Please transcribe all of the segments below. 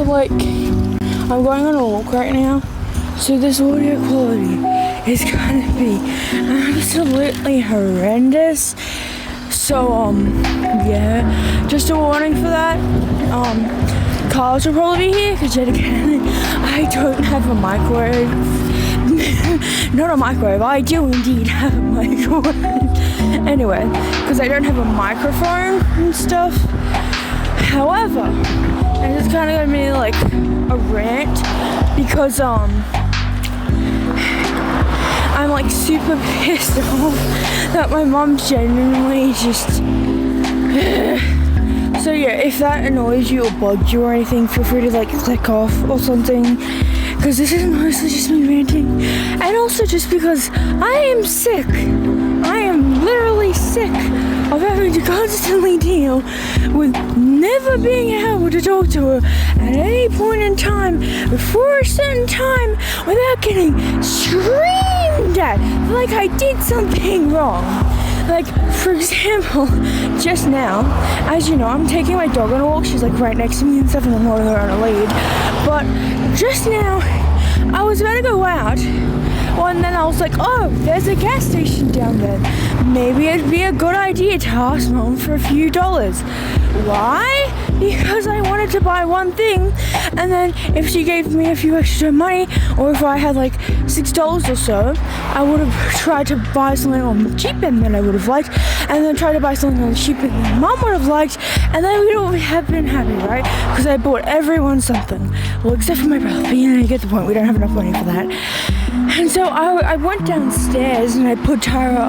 So like, I'm going on a walk right now, so this audio quality is gonna be absolutely horrendous. So yeah, just a warning for that. Cars will probably be here because yet again, I don't have a microwave. Not a microwave, I do indeed have a microwave. Anyway, because I don't have a microphone and stuff. However, it's kind of gonna be like a rant because I'm like super pissed off that my mom genuinely just so yeah, if that annoys you or bugs you or anything, feel free to like click off or something, because this is mostly just me ranting. And also just because I am sick. I am literally sick of having to constantly deal with never being able to talk to her at any point in time before a certain time without getting screamed at like I did something wrong. Like, for example, just now, as you know, I'm taking my dog on a walk. She's like right next to me and stuff, and I'm holding her on a lead. But just now, I was about to go out. Well, and then I was like, oh, there's a gas station down there. Maybe it'd be a good idea to ask Mom for a few dollars. Why? Because I wanted to buy one thing, and then if she gave me a few extra money, or if I had like $6 or so, I would have tried to buy something on the cheap end that I would have liked, and then try to buy something on the cheap end that Mom would have liked, and then we would have been happy, right? Because I bought everyone something. Well, except for my brother, but you know, you get the point. We don't have enough money for that. And so I went downstairs and I put Tara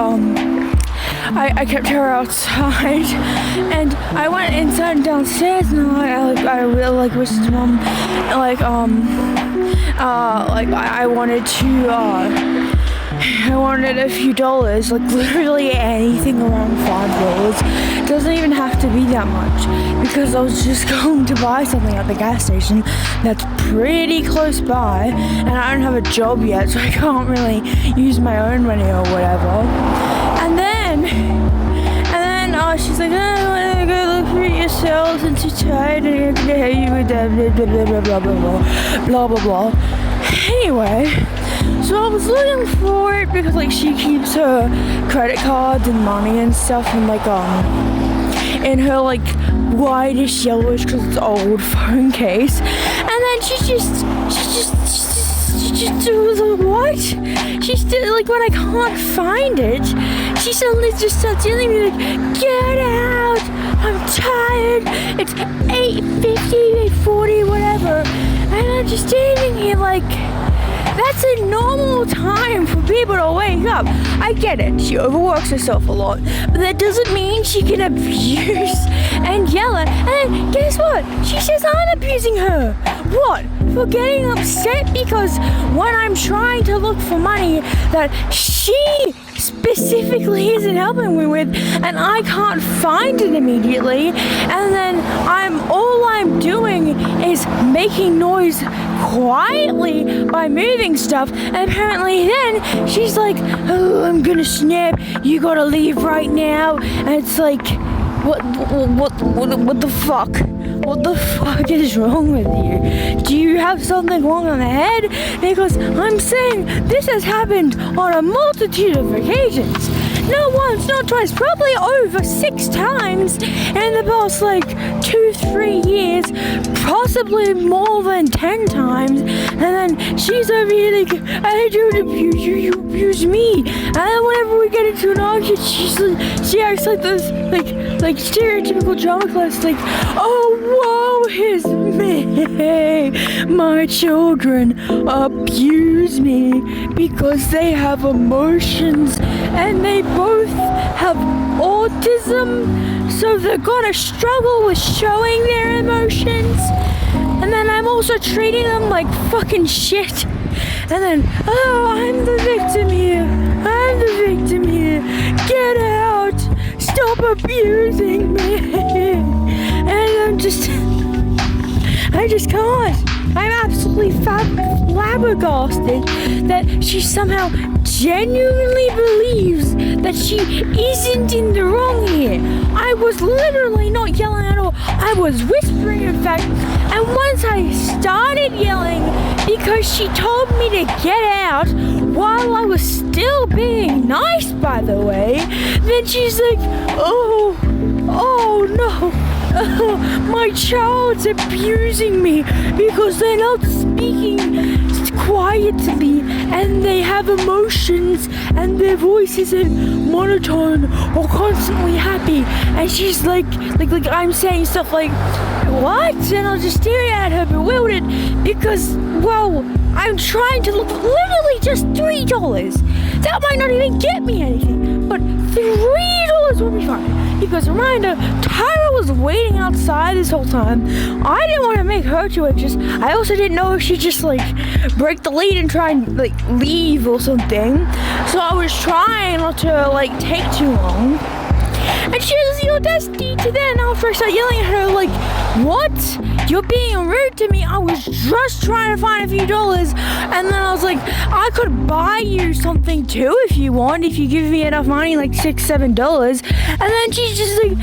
I kept her outside, and I went inside and downstairs, and I really wished Mom, I wanted a few dollars, like literally anything around $5. Doesn't even have to be that much, because I was just going to buy something at the gas station that's pretty close by, and I don't have a job yet, so I can't really use my own money or whatever. And then she's like, oh, I want to go look for it yourself since you're tired and you're going to help you with that, blah, blah, blah, blah, blah, blah, blah, blah. Anyway, so I was looking for it because, like, she keeps her credit cards and money and stuff in, like, in her, like, whitish yellowish, because it's old, phone case. And then she just was like, what? She still, like, when I can't find it, she suddenly just starts yelling at me, like, get out, I'm tired, it's 8:50, 8:40, whatever. And I'm just standing here like, that's a normal time for people to wake up. I get it, she overworks herself a lot, but that doesn't mean she can abuse and yell at. And then guess what? She says I'm abusing her. What? For getting upset because when I'm trying to look for money that she specifically isn't helping me with, and I can't find it immediately, and then all I'm doing is making noise quietly by moving stuff, and apparently then she's like, oh, I'm gonna snap, you gotta leave right now. And it's like, what the fuck? What the fuck is wrong with you? Do you have something wrong on the head? Because I'm saying this has happened on a multitude of occasions. Not once, not twice, probably over 6 times in the past, like, 2-3 years, possibly more than 10 times. And then she's over here like, I don't abuse you, you abuse me. And then whenever we get into an argument, she acts like those, like stereotypical drama class, like, oh, woe is me. My children abuse me because they have emotions and they both have autism, so they're gonna struggle with showing their emotions. And then I'm also treating them like fucking shit. And then, oh, I'm the victim here. I'm the victim here. Get out. Stop abusing me. And I just can't. I'm absolutely flabbergasted that she somehow genuinely believes that she isn't in the wrong here. I was literally not yelling at her. I was whispering, in fact, and once I started yelling because she told me to get out while I was still being nice, by the way, then she's like, oh no, my child's abusing me because they're not speaking quietly and they have emotions and their voice isn't monotone or constantly happy. And she's like I'm saying stuff like, what? And I'll just stare at her bewildered because, well, I'm trying to look literally just $3. That might not even get me anything, but $3 will be fine. Because reminder, Tyra was waiting outside this whole time. I didn't want to make her too anxious. I also didn't know if she'd just break the lead and try and leave or something. So I was trying not to take too long. And she has the audacity to then, after I start yelling at her, what? You're being rude to me. I was just trying to find a few dollars. And then I was like, I could buy you something too if you want, if you give me enough money, $6, $7. And then she's just like,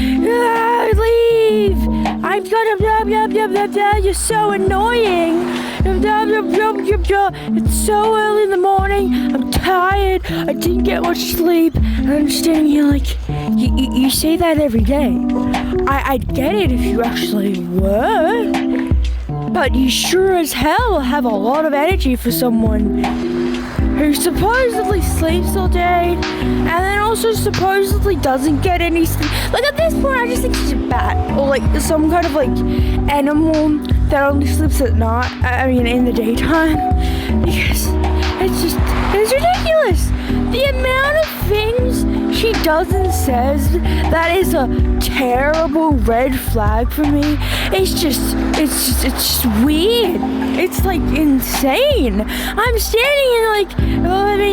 leave. I've got a blah, blah, blah, blah, blah. You're so annoying. It's so early in the morning. I'm tired. I didn't get much sleep. And I'm standing here you say that every day. I'd get it if you actually were. But you sure as hell have a lot of energy for someone who supposedly sleeps all day and then also supposedly doesn't get any sleep. At this point, I just think she's a bat or some kind of animal that only sleeps at night. I mean, in the daytime, because it's ridiculous. The amount of things she does and says that is a terrible red flag for me. It's just weird. It's insane. I'm standing here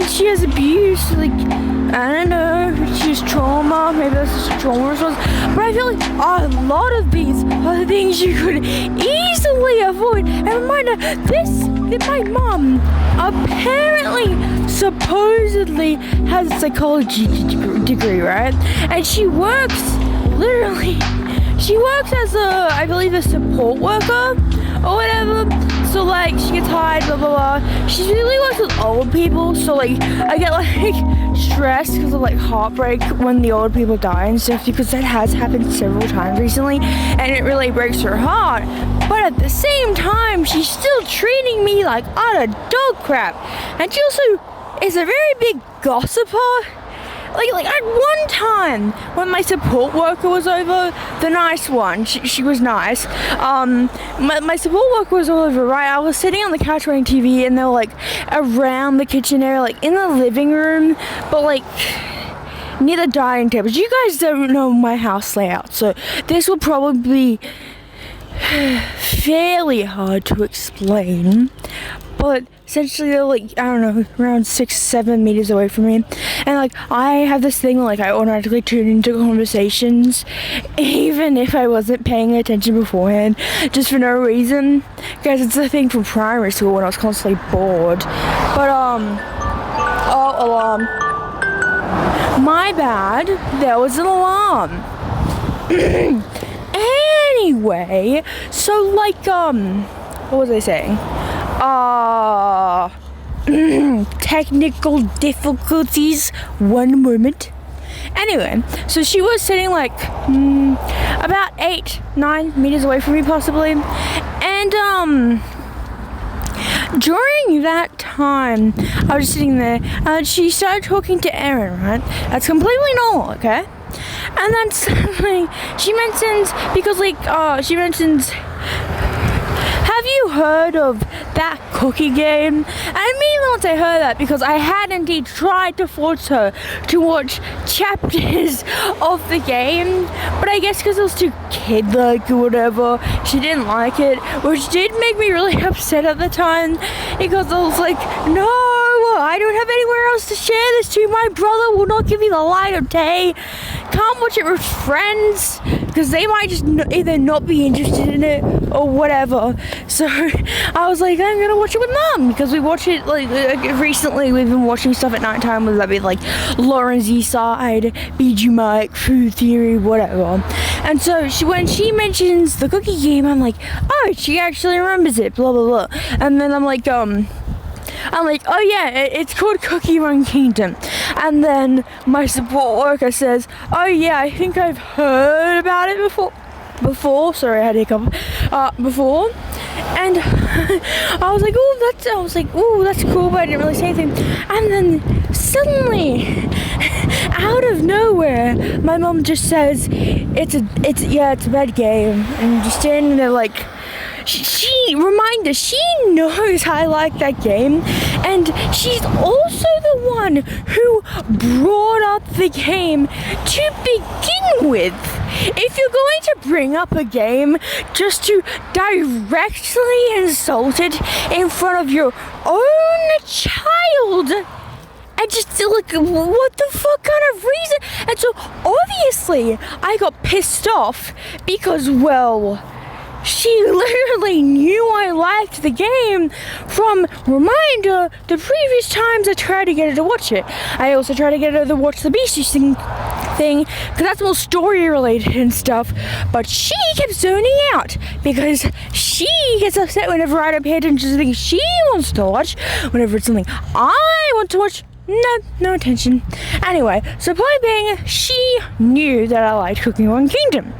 she has abuse, I don't know, she has trauma, maybe that's just a trauma response, but I feel a lot of these are the things you could easily avoid. And reminder, that my mom apparently supposedly has a psychology degree, right? And she works as I believe a support worker or whatever. So she gets hired, blah blah blah. She really works with old people, so I get stressed because of heartbreak when the old people die and stuff, because that has happened several times recently and it really breaks her heart. But at the same time, she's still treating me like utter dog crap. And she also is a very big gossiper. At one time when my support worker was over, the nice one, she was nice. My support worker was over, right? I was sitting on the couch watching TV and they were around the kitchen area, in the living room, but near the dining table. You guys don't know my house layout, so this will probably be fairly hard to explain. But essentially they're I don't know, around 6-7 meters away from me. And I have this thing where I automatically tune into conversations even if I wasn't paying attention beforehand, just for no reason. Guys, it's a thing from primary school when I was constantly bored. But alarm. My bad, there was an alarm. Anyway, so what was I saying? Technical difficulties. One moment. Anyway, so she was sitting about 8-9 meters away from me possibly. And during that time, I was sitting there and she started talking to Erin, right? That's completely normal, okay? And then suddenly she mentions, have you heard of that cookie game? And immediately once I heard that, because I had indeed tried to force her to watch chapters of the game, but I guess because it was too kid-like or whatever, she didn't like it, which did make me really upset at the time, because I was no, I don't have anywhere else to share this to. My brother will not give me the light of day. Can't watch it with friends, because they might just either not be interested in it or whatever. So I was like, I'm gonna watch it with Mom, because we watch it like recently. We've been watching stuff at night time, whether that be like Lauren's Eastside, BG Mike, Food Theory, whatever. And so when she mentions the cookie game, I'm like, oh, she actually remembers it, blah blah blah. And then I'm like, oh yeah, it's called Cookie Run Kingdom. And then my support worker says, oh yeah, I think I've heard about it before, sorry, I had a hiccup, before. And I was like, oh, that's cool, but I didn't really say anything. And then suddenly, out of nowhere, my mom just says, it's a bad game. And just standing there like, she knows I like that game, and she's also the one who brought up the game to begin with. If you're going to bring up a game just to directly insult it in front of your own child, I just like, what the fuck kind of reason? And so obviously I got pissed off because, well, she literally knew I liked the game from reminder the previous times I tried to get her to watch it. I also tried to get her to watch the Beasties thing, because that's more story related and stuff, but she kept zoning out because she gets upset whenever I don't pay attention to things she wants to watch. Whenever it's something I want to watch, no attention. Anyway, so point being, she knew that I liked Cooking Run Kingdom.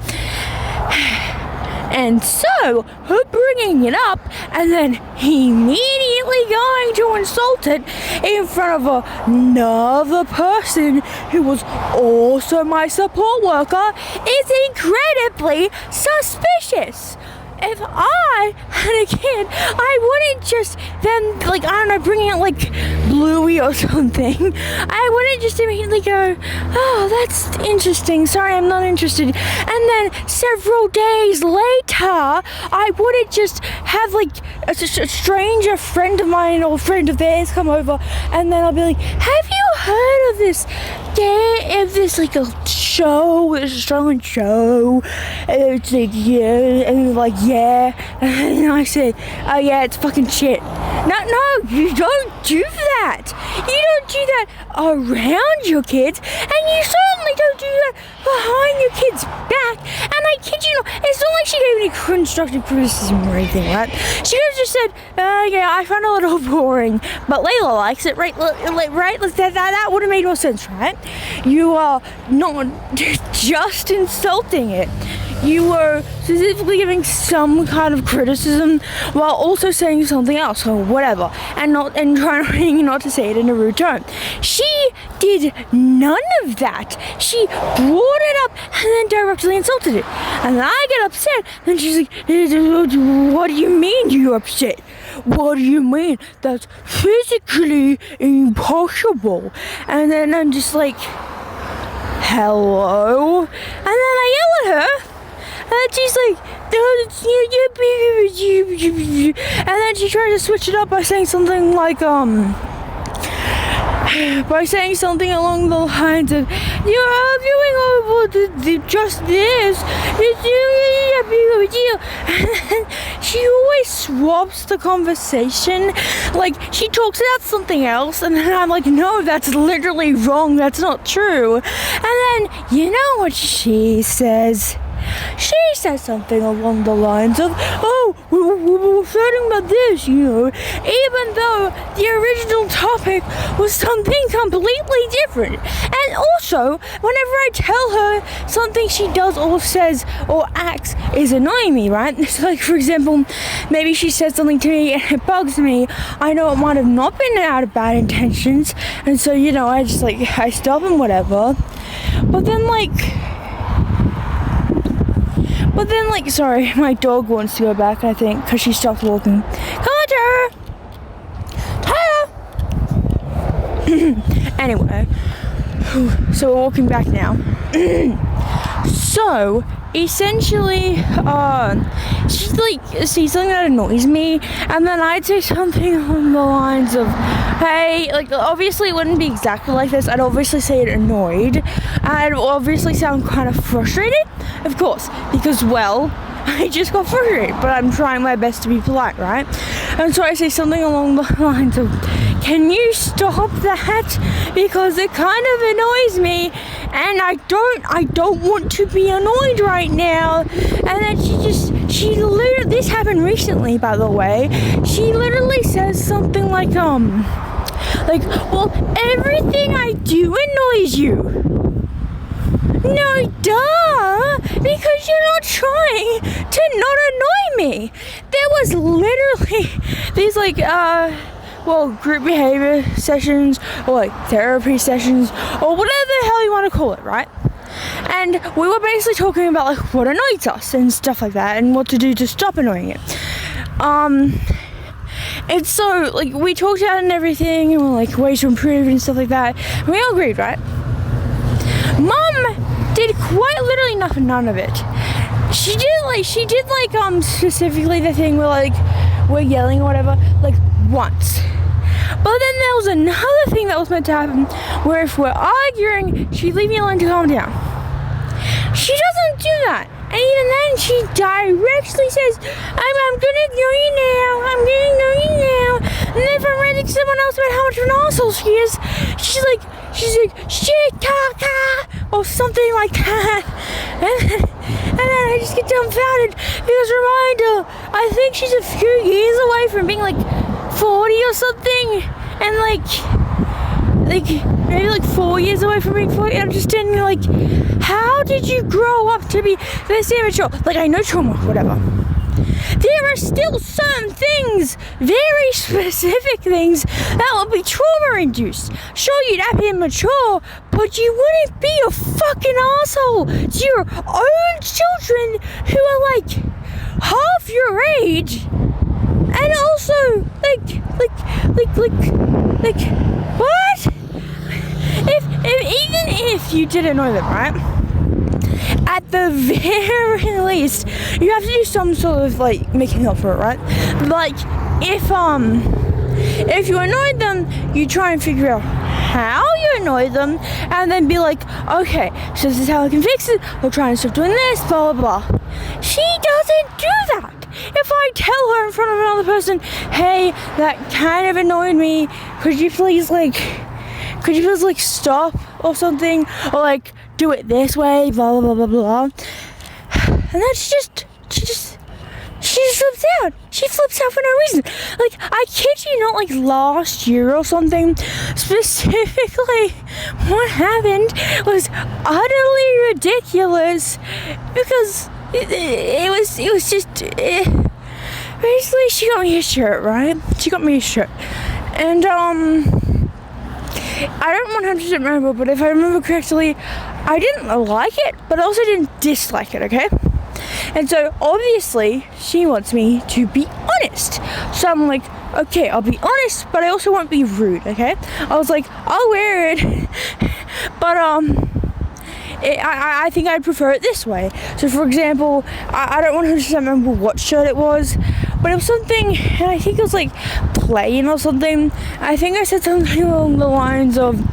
And so, her bringing it up and then immediately going to insult it in front of another person who was also my support worker is incredibly suspicious. If I had a kid, I wouldn't just then, like, I don't know, bringing out, like, Bluey or something. I wouldn't just immediately go, oh, that's interesting, sorry, I'm not interested. And then several days later, I wouldn't just have, like, a stranger friend of mine or friend of theirs come over, and then I'll be like, have you heard of this like, a show, this Australian show? And it's like, yeah, and like, yeah, and I said, oh yeah, it's fucking shit. No, you don't do that. You don't do that around your kids, and you certainly don't do that behind your kids' back. And I kid you not, it's not like she gave any constructive criticism or anything, right? She could have just said, yeah, I found it a little boring, but Layla likes it, right? Right? That would have made more sense, right? You are not just insulting it. You were specifically giving some kind of criticism while also saying something else or whatever, and trying not to say it in a rude tone. She did none of that. She brought it up and then directly insulted it. And then I get upset, and she's like, what do you mean you're upset? What do you mean? That's physically impossible. And then I'm just like, hello? And then I yell at her. And she's like, and then she tried to switch it up by saying something like, along the lines of, you're arguing over just this. And she always swaps the conversation. Like, she talks about something else, and then I'm like, no, that's literally wrong. That's not true. And then, you know what she says? She says something along the lines of, oh, we were flirting about this, you know, even though the original topic was something completely different. And also, whenever I tell her something she does or says or acts is annoying me, right? So, like, for example, maybe she says something to me and it bugs me. I know it might have not been out of bad intentions, and so, you know, I just, like, I stop and whatever. But then, sorry, my dog wants to go back, I think, because she stopped walking. Come on, Tara! Anyway, so we're walking back now. So, essentially, she'd like see something that annoys me, and then I'd say something along the lines of, hey, like obviously it wouldn't be exactly like this. I'd obviously say it annoyed. I'd obviously sound kind of frustrated, of course, because, well, I just got frustrated, but I'm trying my best to be polite, right? And so I say something along the lines of, can you stop that? Because it kind of annoys me, and I don't want to be annoyed right now. And then she literally, this happened recently, by the way, she literally says something like, well, everything I do annoys you. No, duh, because you're not trying to not annoy me. There was literally these like, group behavior sessions, or like therapy sessions, or whatever the hell you want to call it, right? And we were basically talking about like what annoys us and stuff like that, and what to do to stop annoying it. And so like we talked about it and everything, and we're like ways to improve and stuff like that. And we all agreed, right? Mom did quite literally none of it. She did specifically the thing where like we're yelling or whatever, like once. But then there was another thing that was meant to happen, where if we're arguing, she'd leave me alone to calm down. She doesn't do that. And even then she directly says, I'm gonna ignore you now, I'm gonna ignore you now. And then if I'm writing to someone else about how much of an arsehole she is, she's like, shit, caca, or something like that. And then I just get dumbfounded, because reminder, I think she's a few years away from being like 40 or something, and maybe like 4 years away from being 40. I'm just standing like, how did you grow up to be this immature? Like, I know trauma, whatever. There are still certain things, very specific things, that will be trauma-induced. Sure, you'd have to be mature, but you wouldn't be a fucking asshole to your own children who are like half your age, and also what? Even if you did annoy them, right? At the very least, you have to do some sort of like making up for it, right? Like if you annoyed them, you try and figure out how you annoyed them, and then be like, okay, so this is how I can fix it. I'll try and stop doing this, blah blah blah. She doesn't do that. If I tell her in front of another person, hey, that kind of annoyed me, could you please stop or something, or like do it this way, blah blah blah blah blah, and that's just she flips out. She flips out for no reason. Like, I kid you not, like last year or something, specifically what happened was utterly ridiculous, because it was just basically she got me a shirt, right? She got me a shirt, and I don't 100% remember, but if I remember correctly, I didn't like it, but I also didn't dislike it, okay? And so, obviously, she wants me to be honest. So I'm like, okay, I'll be honest, but I also won't be rude, okay? I was like, I'll wear it, but, I think I'd prefer it this way. So, for example, I don't 100% remember what shirt it was, but it was something, and I think it was like plain or something. I think I said something along the lines of,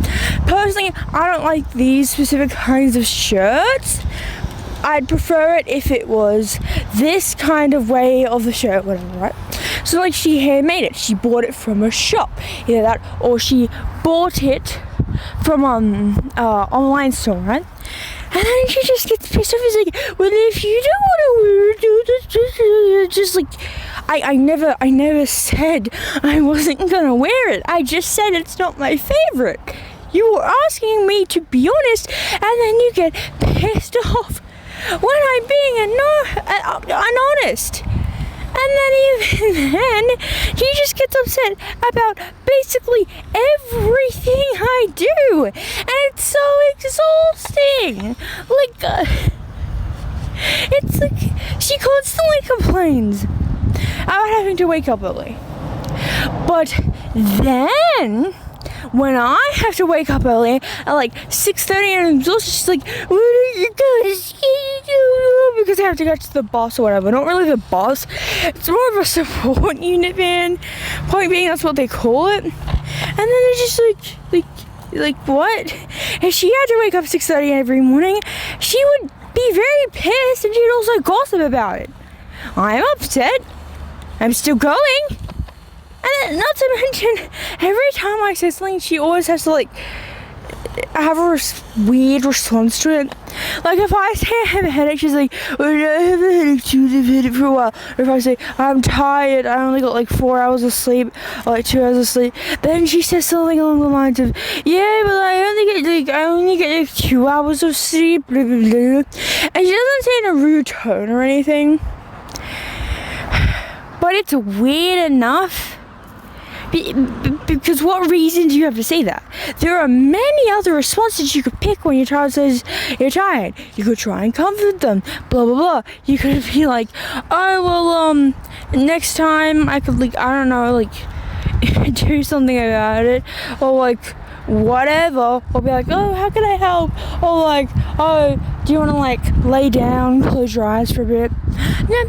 personally, I don't like these specific kinds of shirts. I'd prefer it if it was this kind of way of the shirt, whatever, right? So, like, she handmade it. She bought it from a shop, either that, or she bought it from online store, right? And then she just gets pissed off. She's like, well, if you don't want to wear it, just like, I never said I wasn't gonna wear it. I just said it's not my favorite. You were asking me to be honest, and then you get pissed off when I'm being honest. And then even then, he just gets upset about basically everything I do. And it's so exhausting. It's like, she constantly complains about having to wake up early. But then, when I have to wake up early at like 6:30 and she's like, what are you guys do? Because I have to go to the boss or whatever. Not really the boss. It's more of a support unit van. Point being, that's what they call it. And then it's just like what? If she had to wake up 6:30 every morning, she would be very pissed and she'd also gossip about it. I'm upset. I'm still going. And not to mention, every time I say something, she always has to like have a weird response to it. Like if I say I have a headache, she's like, well, I have a headache too, I've had it for a while. Or if I say, I'm tired, I only got like 4 hours of sleep, or like 2 hours of sleep, then she says something along the lines of, yeah, but I only get like 2 hours of sleep, blah, blah, blah. And she doesn't say in a rude tone or anything. But it's weird enough. Because what reason do you have to say that? There are many other responses you could pick when your child says you're tired. You could try and comfort them, blah blah blah. You could be like, oh well, next time I could like, I don't know, like do something about it, or like whatever, or be like, oh, how can I help? Or like, oh, do you want to like lay down, close your eyes for a bit? No,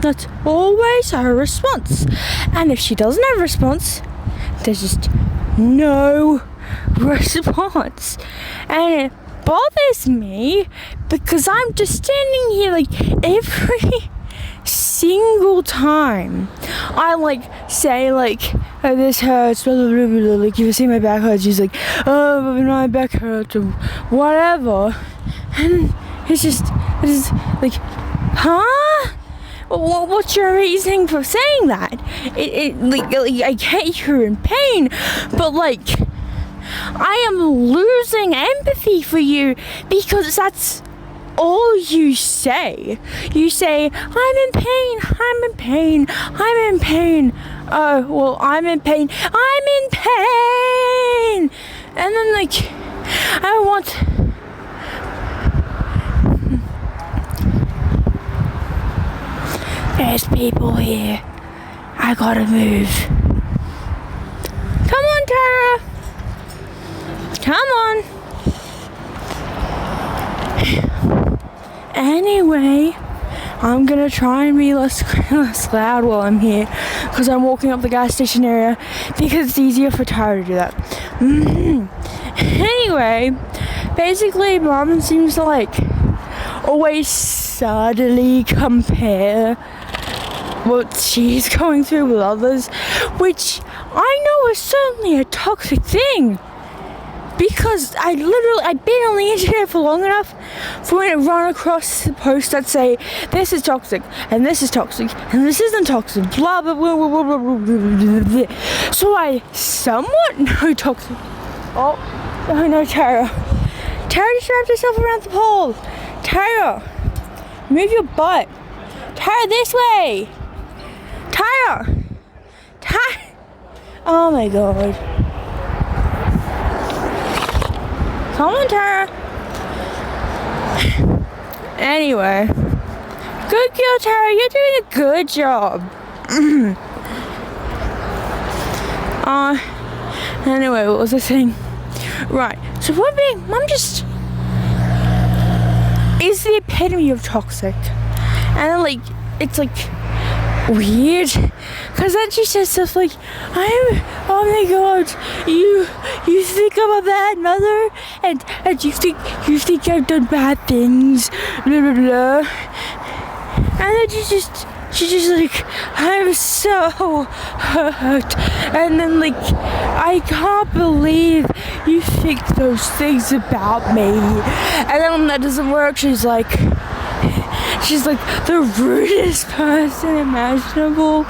that's always her response. And if she doesn't have a response, there's just no response. And it bothers me because I'm just standing here like every single time I like say like, oh, this hurts, blah, blah, blah, blah. Like if you see my back hurts, she's like, oh, my back hurts, or whatever. And it's like, huh? What's your reasoning for saying that? Like I get you're in pain, but like I am losing empathy for you because that's all you say. You say, I'm in pain, I'm in pain, I'm in pain. Oh, well, I'm in pain, I'm in pain. And then like, I want... There's people here. I gotta move. Come on, Tara. Come on. Anyway, I'm gonna try and be less loud while I'm here because I'm walking up the gas station area because it's easier for Tara to do that. Anyway, basically, Mom seems to like always subtly compare what she's going through with others, which I know is certainly a toxic thing. Because I've been on the internet for long enough for me to run across the posts that say, this is toxic, and this is toxic, and this isn't toxic, blah, blah, blah, blah, blah, blah, blah, blah. So I somewhat know toxic. Oh no, Tara. Tara just wrapped herself around the pole. Tara, move your butt. Tara, this way. Tara. Oh my god. Come on, Tara. Anyway. Good girl, Tara. You're doing a good job. Anyway, what was I saying? Right. So what being Mum just is the epitome of toxic. And like, it's like weird. Because then she says stuff like, oh my god, you think I'm a bad mother, and you think I've done bad things, blah blah blah. And then she's just like, I'm so hurt. And then like, I can't believe you think those things about me. And then when that doesn't work, she's like the rudest person imaginable.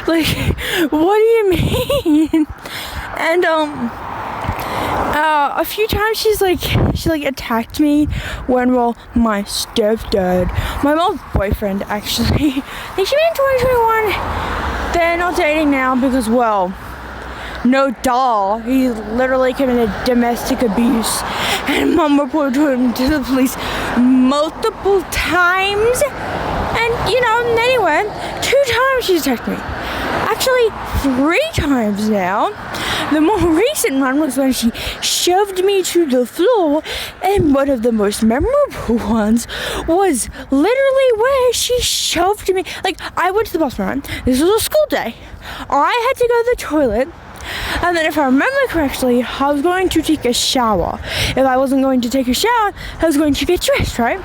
Like, what do you mean? And a few times she attacked me when, well, my stepdad, my mom's boyfriend actually, they should be in 2021. They're not dating now because, well, no doll. He literally committed domestic abuse, and Mom reported him to the police multiple times. And anyway, 2 times she's attacked me. Actually, 3 times now. The more recent one was when she shoved me to the floor, and one of the most memorable ones was literally where she shoved me. Like, I went to the bathroom, right? This was a school day. I had to go to the toilet, and then if I remember correctly, I was going to take a shower. If I wasn't going to take a shower, I was going to get dressed, right?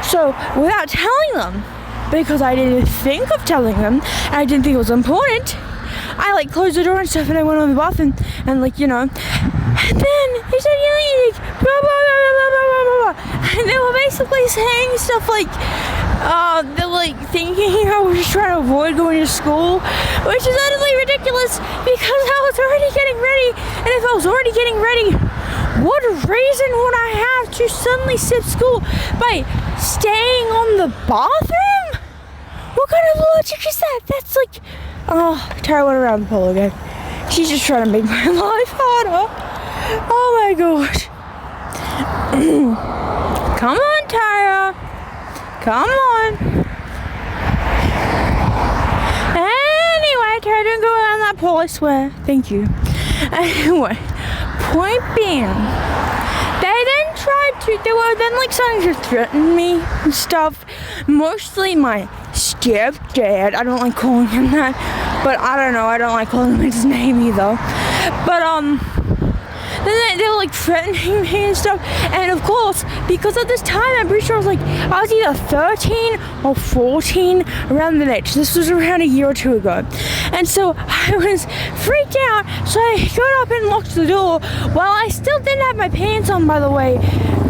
So, without telling them, because I didn't think of telling them, and I didn't think it was important, I like closed the door and stuff, and I went on the bathroom, and like, you know, and then they started yelling, like, blah, blah, blah, blah, blah, blah, blah. And they were basically saying stuff like, they're like thinking I was trying to avoid going to school, which is utterly ridiculous because I was already getting ready, and if I was already getting ready, what reason would I have to suddenly skip school by staying on the bathroom? What kind of logic is that? That's like, oh, Tara went around the pole again. She's just trying to make my life harder. Oh my gosh. Come on, Tara. Come on. Anyway, Tara, don't go around that pole, I swear. Thank you. Anyway, point being, they were then like starting to threaten me and stuff. Mostly my stepdad. I don't like calling him that, but I don't know. I don't like calling him his name either. But then they were like threatening me and stuff. And of course, because at this time, I'm pretty sure I was either 13 or 14, around that age. This was around a year or two ago. And so I was freaked out. So I got up and locked the door. Well, I still didn't have my pants on, by the way,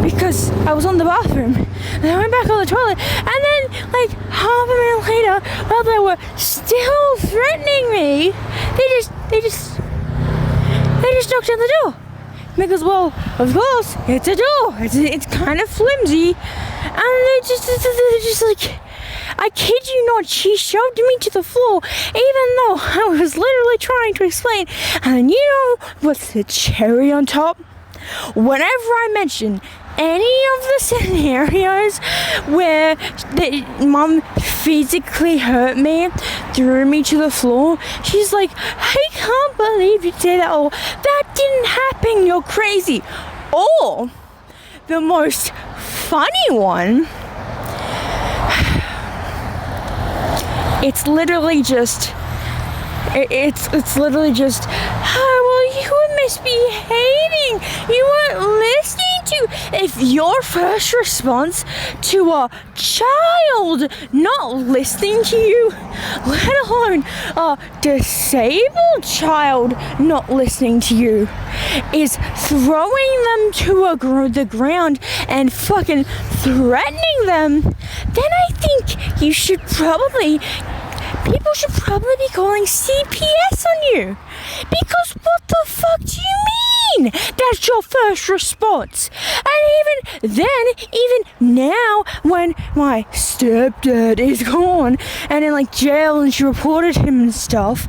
because I was on the bathroom. And I went back on the toilet. And then, like, half a minute later, while they were still threatening me, they just knocked on the door. Because, well, of course, it's a door. It's kind of flimsy. And they're just like, I kid you not, she shoved me to the floor, even though I was literally trying to explain. And you know what's the cherry on top? Whenever I mention any of the scenarios where mom physically hurt me, threw me to the floor, she's like, I can't believe you did that, or that didn't happen, you're crazy. Or the most funny one, it's literally just, oh, well, you were misbehaving, you weren't listening to. If your first response to a child not listening to you, let alone a disabled child not listening to you, is throwing them to the ground and fucking threatening them, then I think people should probably be calling CPS on you. Because what the fuck do you mean? That's your first response. And even now, when my stepdad is gone and in like jail and she reported him and stuff,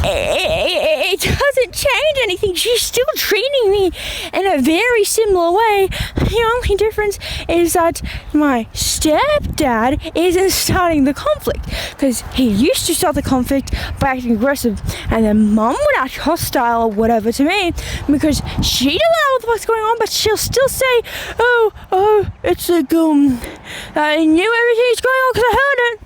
it doesn't change anything. She's still treating me in a very similar way. The only difference is that my stepdad isn't starting the conflict, because he used to start the conflict by acting aggressive, and then mum would act hostile or whatever to me because she didn't know what's going on, but she'll still say, oh, it's a I knew everything's going on because I heard it.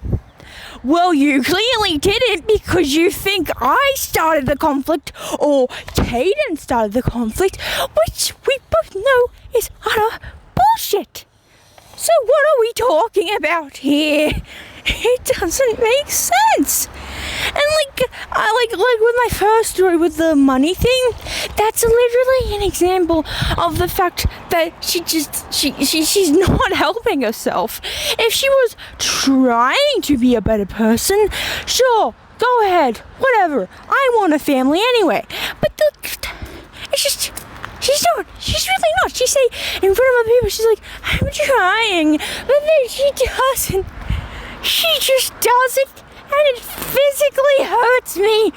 Well, you clearly didn't, because you think I started the conflict or Caden started the conflict, which we both know is utter bullshit. So what are we talking about here? It doesn't make sense. And like with my first story with the money thing, that's literally an example of the fact that she's not helping herself. If she was trying to be a better person, sure, go ahead, whatever. I want a family anyway. But it's just, she's not. She's really not. She say in front of other people, she's like, I'm trying, but then she doesn't. She just does it, and it physically hurts me,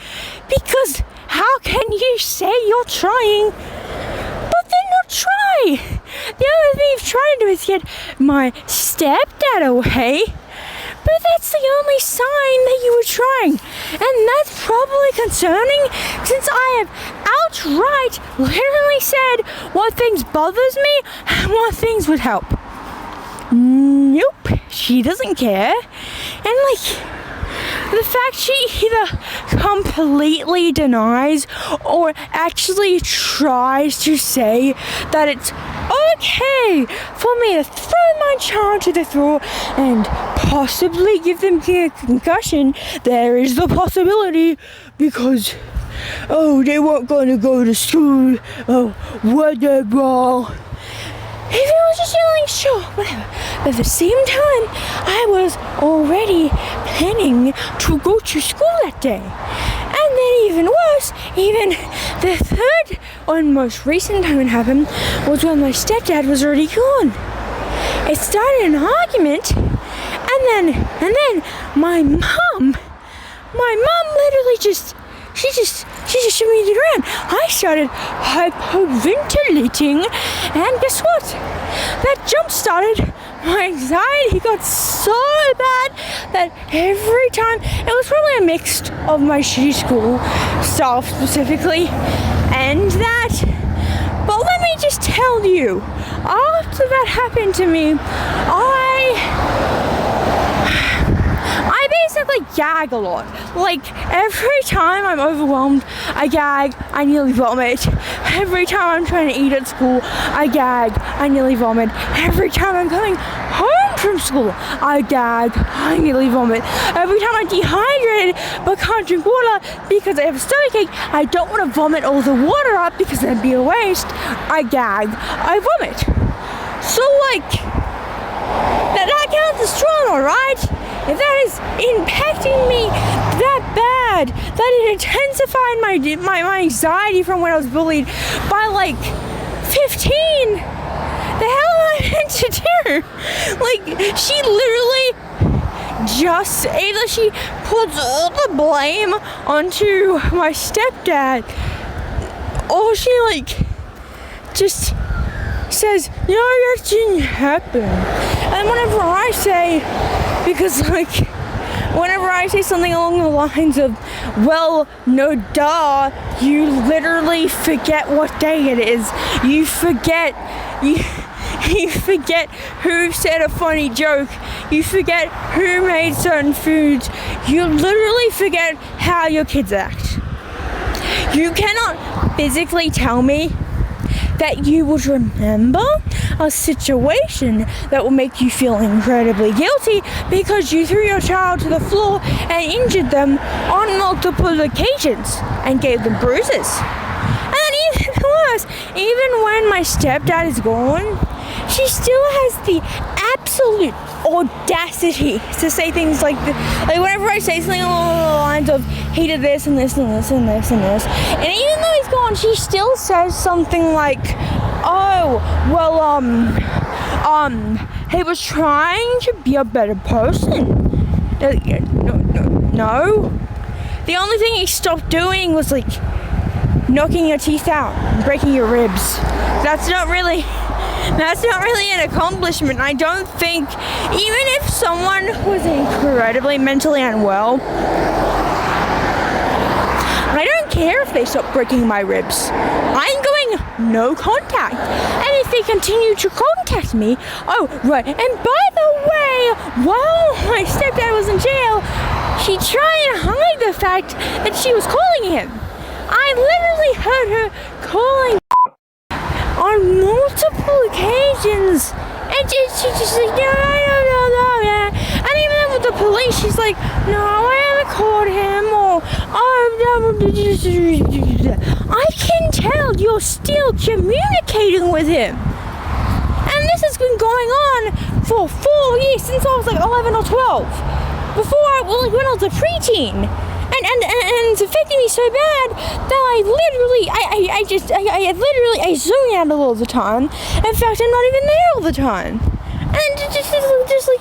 because how can you say you're trying but then not try? The other thing you've tried to do is get my stepdad away, but that's the only sign that you were trying. And that's probably concerning, since I have outright literally said what things bothers me and what things would help. Nope, she doesn't care. And the fact she either completely denies or actually tries to say that it's okay for me to throw my child to the floor and possibly give them a concussion. There is the possibility because, they weren't going to go to school. Whatever. If it was just yelling, sure, whatever. But at the same time, I was already planning to go to school that day. And then even worse, even the third and most recent time it happened was when my stepdad was already gone. It started an argument, and then my mom literally just shoved me to the ground. I started hyperventilating, and guess what? That jump started. My anxiety got so bad that every time, it was probably a mix of my shitty school stuff specifically, and that. But let me just tell you, after that happened to me, I basically gag a lot. Every time I'm overwhelmed, I gag, I nearly vomit. Every time I'm trying to eat at school, I gag, I nearly vomit. Every time I'm coming home from school, I gag, I nearly vomit. Every time I'm dehydrated but can't drink water because I have a stomachache, I don't want to vomit all the water up because that'd be a waste. I gag, I vomit. So that counts as trauma, right? If that is impacting me that bad, that it intensified my anxiety from when I was bullied by 15, the hell am I meant to do? She literally just, either she puts all the blame onto my stepdad, or she just says, no, that didn't happen. And whenever I say, because whenever I say something along the lines of, well, no duh, you literally forget what day it is. You forget who said a funny joke. You forget who made certain foods. You literally forget how your kids act. You cannot physically tell me that you would remember a situation that will make you feel incredibly guilty because you threw your child to the floor and injured them on multiple occasions and gave them bruises. And then even worse, even when my stepdad is gone, she still has the absolute audacity to say things like whenever I say something along the lines of he did this and this and this and this and this, and even though he's gone, she still says something like, he was trying to be a better person. No. The only thing he stopped doing was knocking your teeth out and breaking your ribs. That's not really an accomplishment. I don't think, even if someone was incredibly mentally unwell, I don't care if they stop breaking my ribs. I'm going no contact. And if they continue to contact me, right. And by the way, while my stepdad was in jail, she tried to hide the fact that she was calling him. I literally heard her calling on multiple occasions, and she just no, yeah. And even then with the police, she's like, no, I haven't called him, or I can tell you're still communicating with him. And this has been going on for 4 years, since I was 11 or 12, before when I was a preteen. And it's affecting me so bad that I zone out all the time. In fact, I'm not even there all the time. And just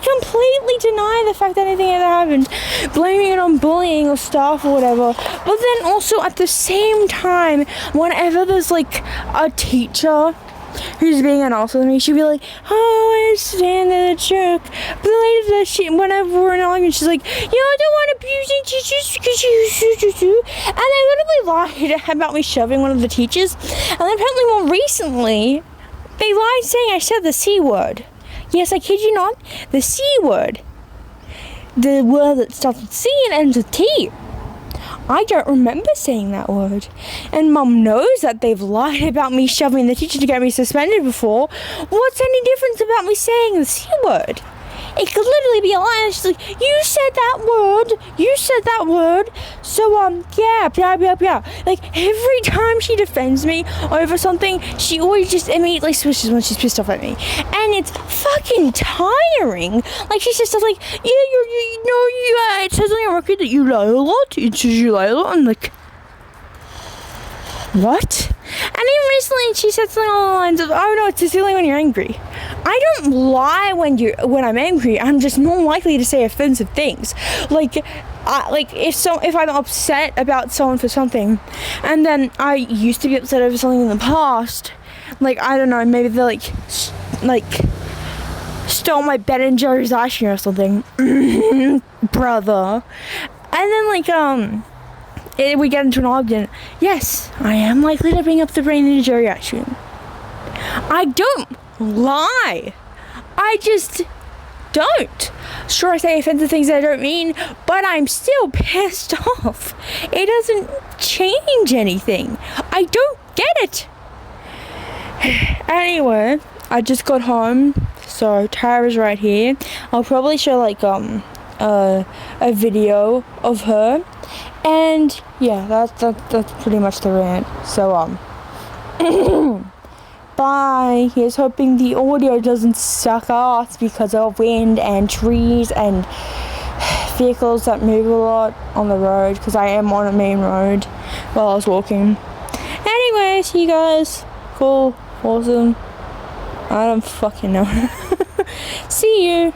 completely deny the fact that anything ever happened, blaming it on bullying or stuff or whatever. But then also at the same time, whenever there's a teacher who's being an asshole to me, she'd be like, oh, I understand that it's jerk. But then later that shit, whenever we're in an argument, she's like, I don't want abusing teachers because you. And they literally lied about me shoving one of the teachers. And then apparently more recently, they lied saying I said the C word. Yes, I kid you not, the C word. The word that starts with C and ends with T. I don't remember saying that word. And Mum knows that they've lied about me shoving the teacher to get me suspended before. What's any difference about me saying the C word? It could literally be a lie. She's like, you said that word. So, yeah, blah, blah, blah. Like, every time she defends me over something, she always just immediately switches when she's pissed off at me. And it's fucking tiring. Like, she says stuff like, it says on your record that you lie a lot. It says you lie a lot. I'm like, what? And even recently, she said something along the lines of, oh no, it's just only when you're angry. I don't lie when I'm angry. I'm just more likely to say offensive things. Like if I'm upset about someone for something, and then I used to be upset over something in the past, like, I don't know, maybe they stole my Ben & Jerry's ice cream or something, brother. And then we get into an argument. Yes, I am likely to bring up the Ben & Jerry ice cream. I don't lie. I just don't. Sure, I say offensive things that I don't mean, but I'm still pissed off. It doesn't change anything. I don't get it. Anyway, I just got home, so Tara's right here. I'll probably show a video of her, and yeah, that's pretty much the rant. So bye. Here's hoping the audio doesn't suck ass because of wind and trees and vehicles that move a lot on the road, because I am on a main road while I was walking. Anyway, see you guys. Cool. Awesome. I don't fucking know. See you.